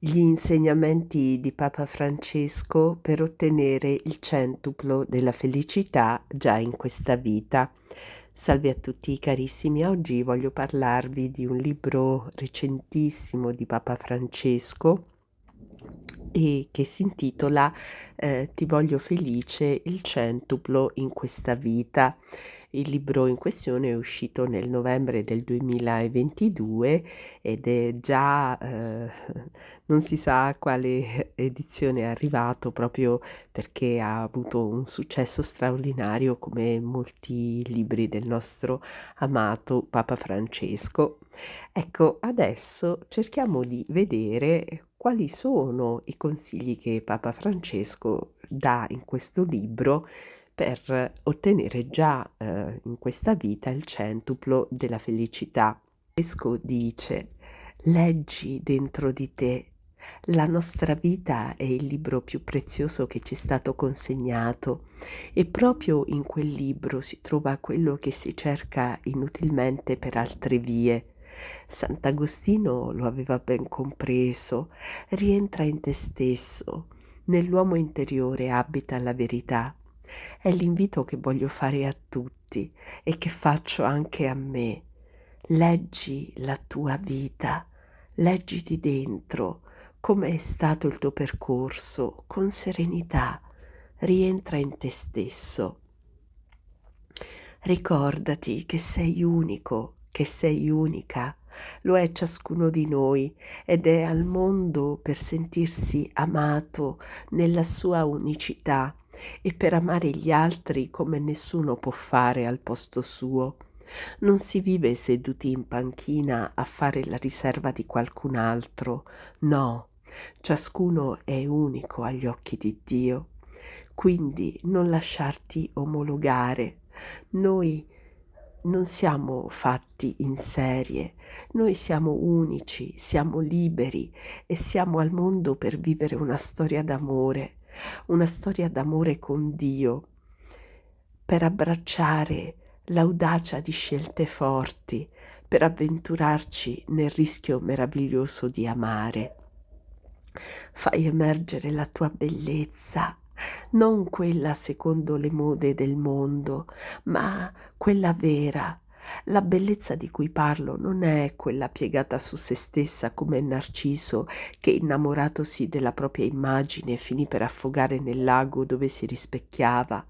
Gli insegnamenti di Papa Francesco per ottenere il centuplo della felicità già in questa vita. Salve a tutti carissimi, oggi voglio parlarvi di un libro recentissimo di Papa Francesco e che si intitola Ti voglio felice, il centuplo in questa vita. Il libro in questione è uscito nel novembre del 2022 ed è già non si sa a quale edizione è arrivato, proprio perché ha avuto un successo straordinario come molti libri del nostro amato Papa Francesco. Ecco, adesso cerchiamo di vedere quali sono i consigli che Papa Francesco dà in questo libro per ottenere già, in questa vita il centuplo della felicità. Francesco dice: "Leggi dentro di te. La nostra vita è il libro più prezioso che ci è stato consegnato e proprio in quel libro si trova quello che si cerca inutilmente per altre vie. Sant'Agostino lo aveva ben compreso. Rientra in te stesso. Nell'uomo interiore abita la verità. È l'invito che voglio fare a tutti e che faccio anche a me. Leggi la tua vita, leggiti dentro come è stato il tuo percorso, con serenità, rientra in te stesso. Ricordati che sei unico, che sei unica, lo è ciascuno di noi ed è al mondo per sentirsi amato nella sua unicità e per amare gli altri come nessuno può fare al posto suo. Non si vive seduti in panchina a fare la riserva di qualcun altro, no, ciascuno è unico agli occhi di Dio. Quindi non lasciarti omologare. Noi non siamo fatti in serie, noi siamo unici, siamo liberi e siamo al mondo per vivere una storia d'amore con Dio, per abbracciare l'audacia di scelte forti, per avventurarci nel rischio meraviglioso di amare. Fai emergere la tua bellezza, non quella secondo le mode del mondo, ma quella vera. La bellezza di cui parlo non è quella piegata su se stessa come Narciso, che innamoratosi della propria immagine finì per affogare nel lago dove si rispecchiava,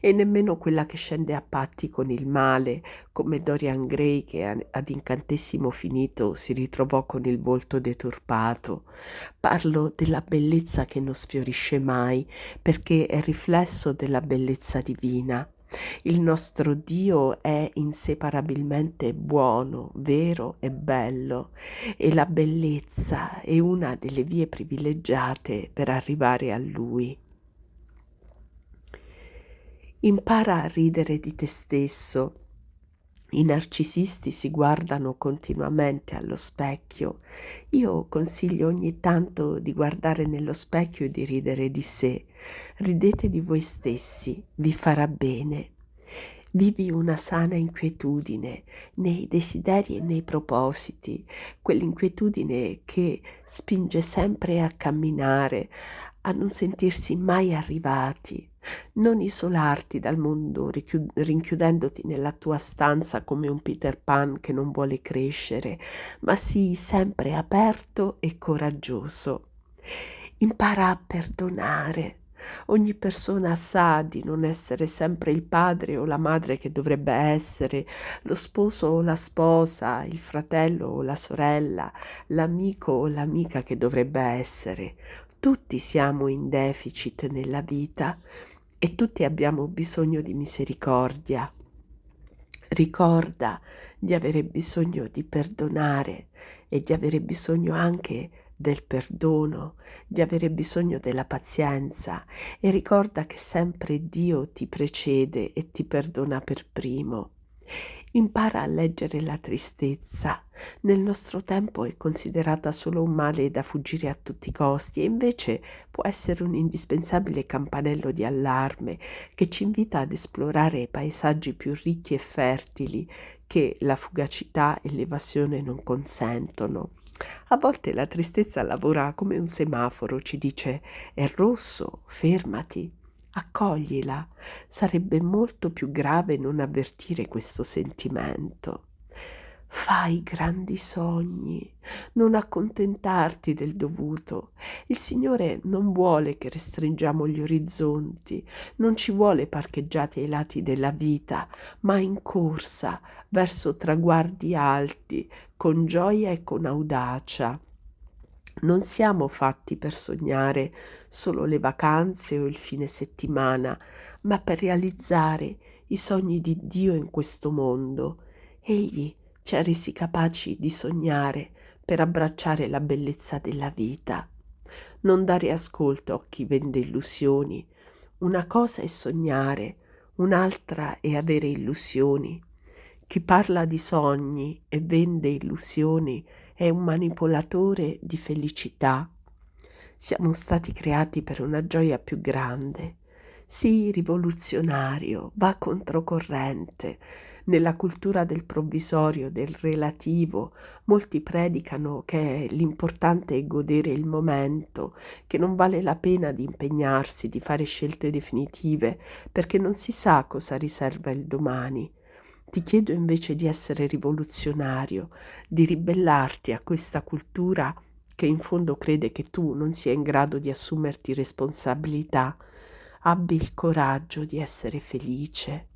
e nemmeno quella che scende a patti con il male, come Dorian Gray che ad incantesimo finito si ritrovò con il volto deturpato. Parlo della bellezza che non sfiorisce mai, perché è riflesso della bellezza divina. Il nostro Dio è inseparabilmente buono, vero e bello, e la bellezza è una delle vie privilegiate per arrivare a Lui. Impara a ridere di te stesso. I narcisisti si guardano continuamente allo specchio. Io consiglio ogni tanto di guardare nello specchio e di ridere di sé. Ridete di voi stessi, vi farà bene. Vivi una sana inquietudine nei desideri e nei propositi, quell'inquietudine che spinge sempre a camminare, a non sentirsi mai arrivati. Non isolarti dal mondo rinchiudendoti nella tua stanza come un Peter Pan che non vuole crescere, ma sii sempre aperto e coraggioso. Impara a perdonare. Ogni persona sa di non essere sempre il padre o la madre che dovrebbe essere, lo sposo o la sposa, il fratello o la sorella, l'amico o l'amica che dovrebbe essere. Tutti siamo in deficit nella vita e tutti abbiamo bisogno di misericordia. Ricorda di avere bisogno di perdonare e di avere bisogno anche del perdono, di avere bisogno della pazienza, e ricorda che sempre Dio ti precede e ti perdona per primo. Impara a leggere la tristezza. Nel nostro tempo è considerata solo un male da fuggire a tutti i costi e invece può essere un indispensabile campanello di allarme che ci invita ad esplorare paesaggi più ricchi e fertili che la fugacità e l'evasione non consentono. A volte la tristezza lavora come un semaforo, ci dice: "È rosso, fermati, accoglila". Sarebbe molto più grave non avvertire questo sentimento. Fai grandi sogni, non accontentarti del dovuto. Il Signore non vuole che restringiamo gli orizzonti, non ci vuole parcheggiati ai lati della vita, ma in corsa verso traguardi alti, con gioia e con audacia. Non siamo fatti per sognare solo le vacanze o il fine settimana, ma per realizzare i sogni di Dio in questo mondo. Egli ci ha resi capaci di sognare per abbracciare la bellezza della vita. Non dare ascolto a chi vende illusioni. Una cosa è sognare, un'altra è avere illusioni. Chi parla di sogni e vende illusioni è un manipolatore di felicità. Siamo stati creati per una gioia più grande. Sii rivoluzionario, va controcorrente. Nella cultura del provvisorio, del relativo, molti predicano che l'importante è godere il momento, che non vale la pena di impegnarsi, di fare scelte definitive, perché non si sa cosa riserva il domani. Ti chiedo invece di essere rivoluzionario, di ribellarti a questa cultura che in fondo crede che tu non sia in grado di assumerti responsabilità. Abbi il coraggio di essere felice.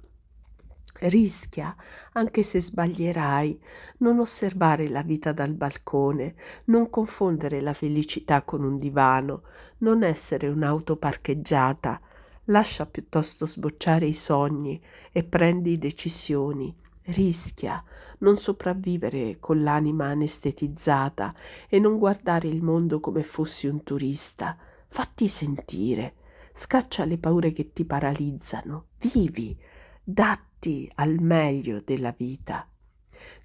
Rischia, anche se sbaglierai, non osservare la vita dal balcone, non confondere la felicità con un divano, non essere un'auto parcheggiata. Lascia piuttosto sbocciare i sogni e prendi decisioni. Rischia, non sopravvivere con l'anima anestetizzata e non guardare il mondo come fossi un turista. Fatti sentire, scaccia le paure che ti paralizzano, vivi, datti al meglio della vita.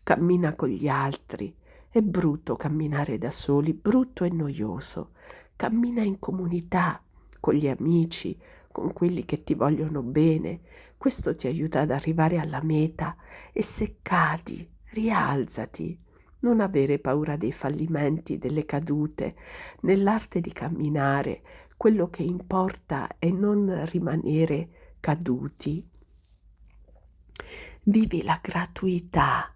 Cammina con gli altri. È brutto camminare da soli, brutto e noioso. Cammina in comunità, con gli amici, con quelli che ti vogliono bene. Questo ti aiuta ad arrivare alla meta e se cadi, rialzati. Non avere paura dei fallimenti, delle cadute. Nell'arte di camminare, quello che importa è non rimanere caduti. Vivi la gratuità.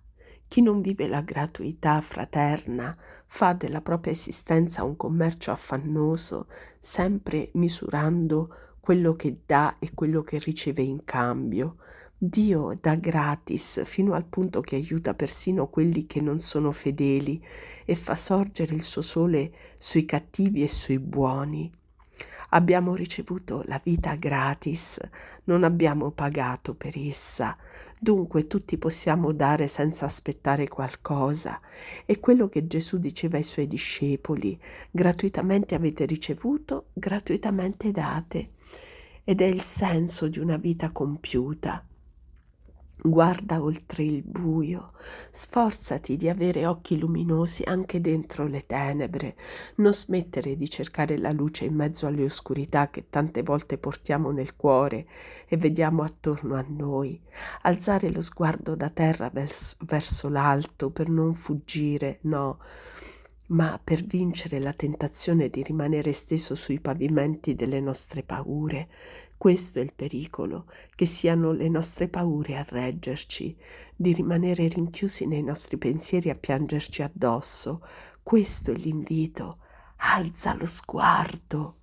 Chi non vive la gratuità fraterna fa della propria esistenza un commercio affannoso, sempre misurando quello che dà e quello che riceve in cambio. Dio dà gratis fino al punto che aiuta persino quelli che non sono fedeli e fa sorgere il suo sole sui cattivi e sui buoni. Abbiamo ricevuto la vita gratis, non abbiamo pagato per essa. Dunque tutti possiamo dare senza aspettare qualcosa. È quello che Gesù diceva ai suoi discepoli: gratuitamente avete ricevuto, gratuitamente date. Ed è il senso di una vita compiuta. Guarda oltre il buio, sforzati di avere occhi luminosi anche dentro le tenebre, non smettere di cercare la luce in mezzo alle oscurità che tante volte portiamo nel cuore e vediamo attorno a noi, alzare lo sguardo da terra verso l'alto per non fuggire, no, ma per vincere la tentazione di rimanere steso sui pavimenti delle nostre paure. Questo è il pericolo, che siano le nostre paure a reggerci, di rimanere rinchiusi nei nostri pensieri a piangerci addosso. Questo è l'invito. Alza lo sguardo.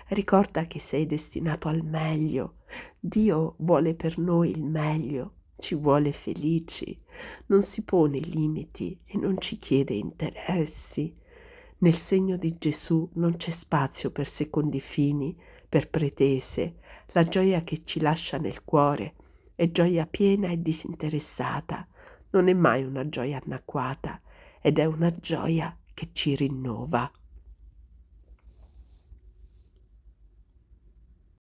Ricorda che sei destinato al meglio. Dio vuole per noi il meglio, ci vuole felici, non si pone limiti e non ci chiede interessi. Nel segno di Gesù non c'è spazio per secondi fini, per pretese. La gioia che ci lascia nel cuore è gioia piena e disinteressata, non è mai una gioia annacquata ed è una gioia che ci rinnova.